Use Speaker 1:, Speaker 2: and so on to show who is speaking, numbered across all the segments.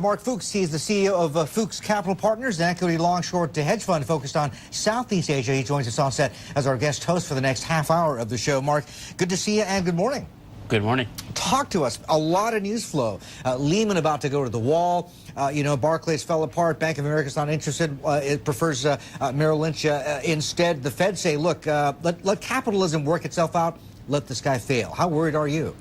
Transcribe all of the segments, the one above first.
Speaker 1: Mark Fuchs, he's the CEO of Fuchs Capital Partners, an equity long-short hedge fund focused on Southeast Asia. He joins us on set as our guest host for the next half hour of the show. Mark, good to see you and good morning.
Speaker 2: Good morning.
Speaker 1: Talk to us. A lot of news flow. Lehman about to go to the wall. Barclays fell apart. Bank of America's not interested. It prefers Merrill Lynch instead. The Fed say, look, let capitalism work itself out. Let this guy fail. How worried are you?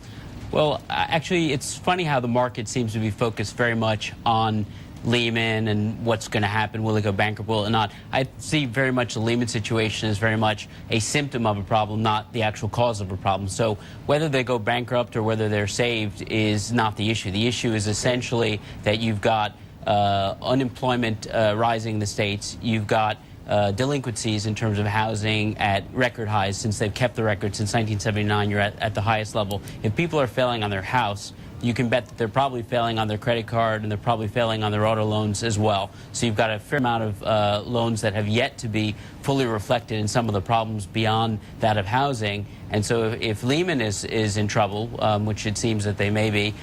Speaker 2: Well, actually, it's funny how the market seems to be focused very much on Lehman and what's going to happen. Will it go bankrupt? Will it not? I see very much the Lehman situation as very much a symptom of a problem, not the actual cause of a problem. So whether they go bankrupt or whether they're saved is not the issue. The issue is essentially that you've got unemployment rising in the States. You've got delinquencies in terms of housing at record highs since they've kept the record since 1979. You're at the highest level. If people are failing on their house, you can bet that they're probably failing on their credit card and they're probably failing on their auto loans as well. So you've got a fair amount of loans that have yet to be fully reflected in some of the problems beyond that of housing. And so if Lehman is in trouble, which it seems that they may be,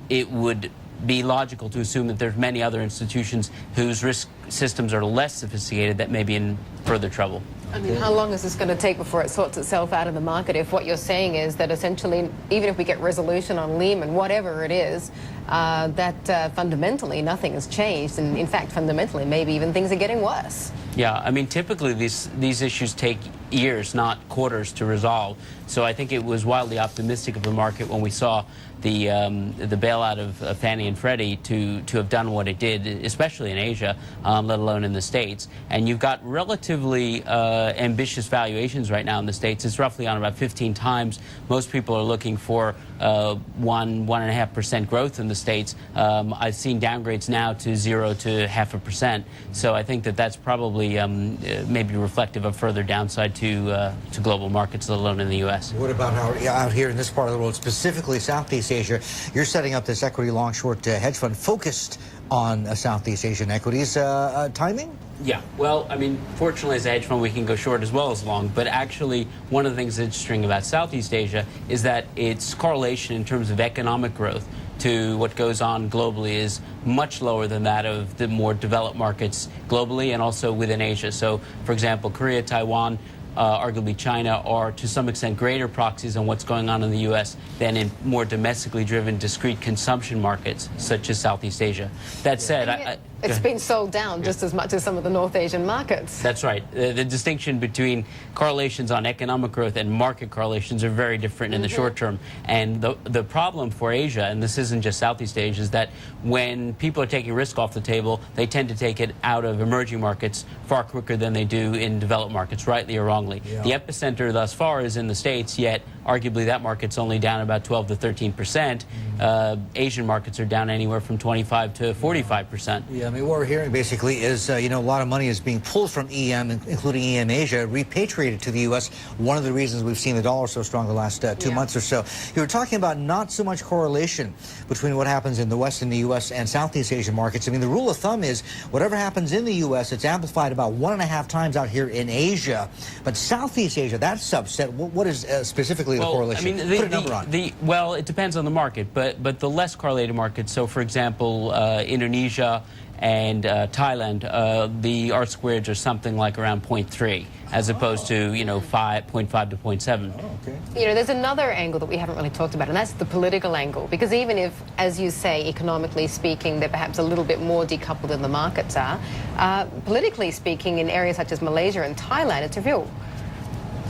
Speaker 2: it would be logical to assume that there's many other institutions whose risk systems are less sophisticated that may be in further trouble.
Speaker 3: I mean, how long is this going to take before it sorts itself out of the market if what you're saying is that essentially, even if we get resolution on Lehman, whatever it is, that fundamentally nothing has changed, and in fact, fundamentally, maybe even things are getting worse?
Speaker 2: Yeah, I mean, typically these issues take years, not quarters, to resolve. So I think it was wildly optimistic of the market when we saw the bailout of Fannie and Freddie to have done what it did, especially in Asia, let alone in the States. And you've got relatively ambitious valuations right now in the States. It's roughly on about 15 times. Most people are looking for 1.5% growth in the States. I've seen downgrades now to 0 to 0.5%. So I think that that's probably maybe reflective of further downside to global markets, let alone in the U.S.
Speaker 1: What about out here in this part of the world, specifically Southeast Asia? You're setting up this equity long-short hedge fund focused on Southeast Asian equities. Timing?
Speaker 2: Yeah, well, I mean, fortunately as a hedge fund we can go short as well as long, but actually one of the things that's interesting about Southeast Asia is that its correlation in terms of economic growth to what goes on globally is much lower than that of the more developed markets globally and also within Asia. So, for example, Korea, Taiwan, arguably China are to some extent greater proxies on what's going on in the U.S. than in more domestically driven discrete consumption markets such as Southeast Asia. That said,
Speaker 3: it's been sold down just as much as some of the North Asian markets.
Speaker 2: That's right. The distinction between correlations on economic growth and market correlations are very different in the short term. And the problem for Asia, and this isn't just Southeast Asia, is that when people are taking risk off the table, they tend to take it out of emerging markets far quicker than they do in developed markets, rightly or wrongly. Yeah. The epicenter thus far is in the States, yet arguably that market's only down about 12 to 13%. Asian markets are down anywhere from 25 to 45%.
Speaker 1: Yeah, I mean, what we're hearing basically is, a lot of money is being pulled from EM, including EM Asia, repatriated to the U.S. One of the reasons we've seen the dollar so strong the last 2 months or so. You were talking about not so much correlation between what happens in the West and the U.S. and Southeast Asian markets. I mean, the rule of thumb is whatever happens in the U.S., it's amplified about 1.5 times out here in Asia. But Southeast Asia, that subset, what is specifically the correlation?
Speaker 2: I mean,
Speaker 1: put a number on.
Speaker 2: Well, it depends on the market, but the less correlated markets, so for example, Indonesia and Thailand, the R-squareds are something like around 0.3, as opposed to, 0.5 to 0.7.
Speaker 1: Oh, okay.
Speaker 3: There's another angle that we haven't really talked about, and that's the political angle. Because even if, as you say, economically speaking, they're perhaps a little bit more decoupled than the markets are, politically speaking, in areas such as Malaysia and Thailand, it's a real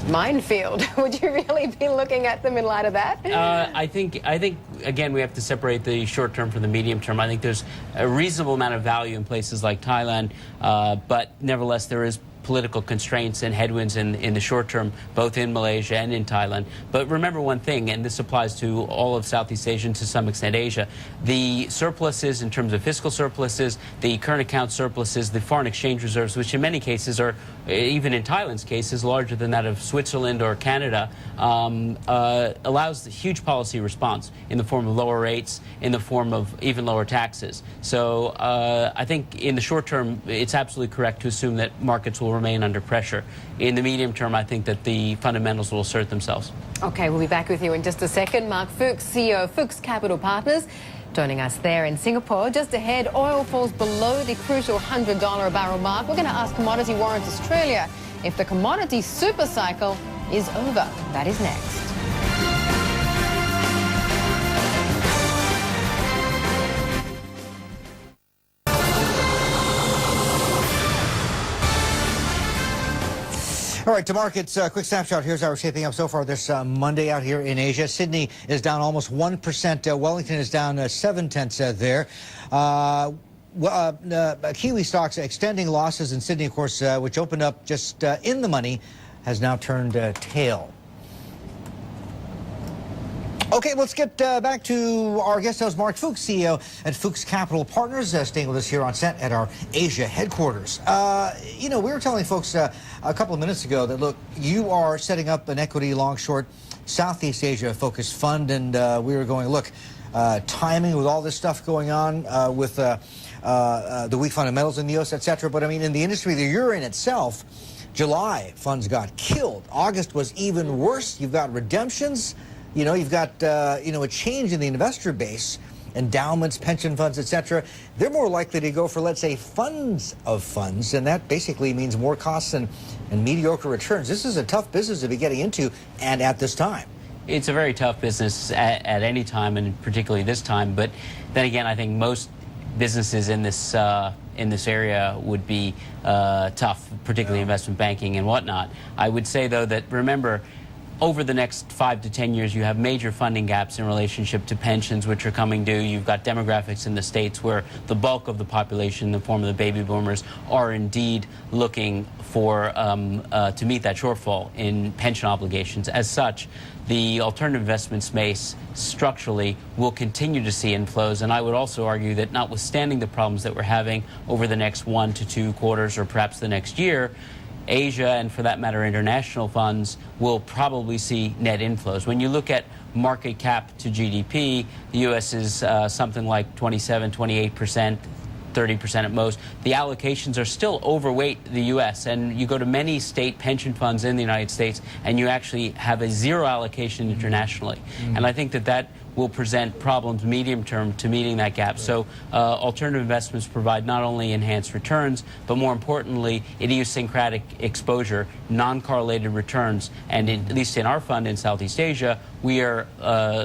Speaker 3: minefield. Would you really be looking at them in light of that?
Speaker 2: I think again we have to separate the short term from the medium term. I think there's a reasonable amount of value in places like Thailand, but nevertheless there is political constraints and headwinds in the short term, both in Malaysia and in Thailand. But remember one thing, and this applies to all of Southeast Asia and to some extent Asia, the surpluses in terms of fiscal surpluses, the current account surpluses, the foreign exchange reserves, which in many cases are, even in Thailand's case, is larger than that of Switzerland or Canada, allows a huge policy response in the form of lower rates, in the form of even lower taxes. So I think in the short term, it's absolutely correct to assume that markets will remain under pressure. In the medium term, I think that the fundamentals will assert themselves.
Speaker 3: Okay, we'll be back with you in just a second. Mark Fuchs, CEO of Fuchs Capital Partners. Joining us there in Singapore, just ahead, oil falls below the crucial $100 a barrel mark. We're going to ask Commodity Warrant Australia if the commodity super cycle is over. That is next.
Speaker 1: All right, to markets, quick snapshot. Here's how we're shaping up so far this Monday out here in Asia. Sydney is down almost 1%. Wellington is down 0.7 there. Kiwi stocks extending losses in Sydney, of course, which opened up just in the money, has now turned tail. Okay, let's get back to our guest host, Mark Fuchs, CEO at Fuchs Capital Partners, staying with us here on set at our Asia headquarters. You know, we were telling folks a couple of minutes ago that, look, you are setting up an equity long-short Southeast Asia focused fund, and we were going, look, timing with all this stuff going on with the weak fundamentals in the U.S., et cetera. But, I mean, in the industry that you're in itself, July funds got killed. August was even worse. You've got redemptions. You know, you've got, you know, a change in the investor base, endowments, pension funds, et cetera. They're more likely to go for, let's say, funds of funds, and that basically means more costs and mediocre returns. This is a tough business to be getting into, and at this time.
Speaker 2: It's a very tough business at any time, and particularly this time. But then again, I think most businesses in this area would be tough, particularly investment banking and whatnot. I would say, though, that remember, over the next 5 to 10 years, you have major funding gaps in relationship to pensions, which are coming due. You've got demographics in the States where the bulk of the population, in the form of the baby boomers, are indeed looking for to meet that shortfall in pension obligations. As such, the alternative investment space structurally will continue to see inflows, and I would also argue that notwithstanding the problems that we're having over the next 1 to 2 quarters or perhaps the next year, Asia, and for that matter international funds, will probably see net inflows. When you look at market cap to GDP, the U.S. is something like 27, 28%, 30% at most. The allocations are still overweight the U.S., and you go to many state pension funds in the United States, and you actually have a zero allocation internationally. And I think that that will present problems medium term to meeting that gap. So alternative investments provide not only enhanced returns, but more importantly, idiosyncratic exposure, non-correlated returns. And at least in our fund in Southeast Asia, we are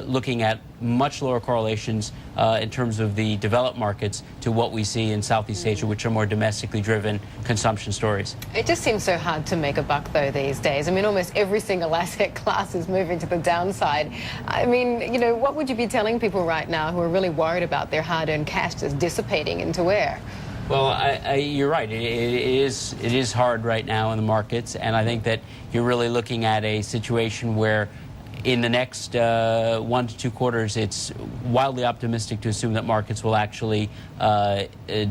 Speaker 2: looking at much lower correlations in terms of the developed markets to what we see in Southeast Asia, which are more domestically driven consumption stories.
Speaker 3: It just seems so hard to make a buck, though, these days. I mean, almost every single asset class is moving to the downside. I mean, you know, what would you be telling people right now who are really worried about their hard-earned cash just dissipating into where?
Speaker 2: Well, you're right. It is hard right now in the markets, and I think that you're really looking at a situation where in the next 1 to 2 quarters, it's wildly optimistic to assume that markets will actually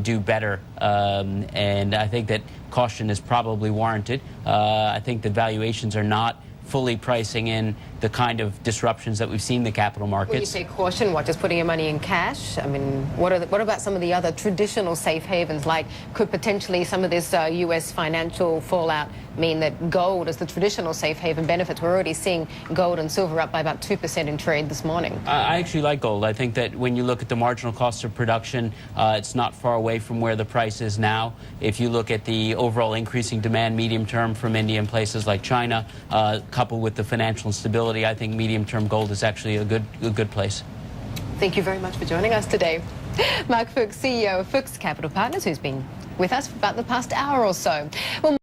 Speaker 2: do better. And I think that caution is probably warranted. I think that valuations are not fully pricing in the kind of disruptions that we've seen in the capital markets.
Speaker 3: When you say caution, what, just putting your money in cash? I mean, what about some of the other traditional safe havens? Like, could potentially some of this U.S. financial fallout mean that gold as the traditional safe haven benefits? We're already seeing gold and silver up by about 2% in trade this morning.
Speaker 2: I actually like gold. I think that when you look at the marginal cost of production, it's not far away from where the price is now. If you look at the overall increasing demand medium term from India and places like China, coupled with the financial instability, I think medium-term gold is actually a good place.
Speaker 3: Thank you very much for joining us today. Mark Fuchs, CEO of Fuchs Capital Partners, who's been with us for about the past hour or so. Well,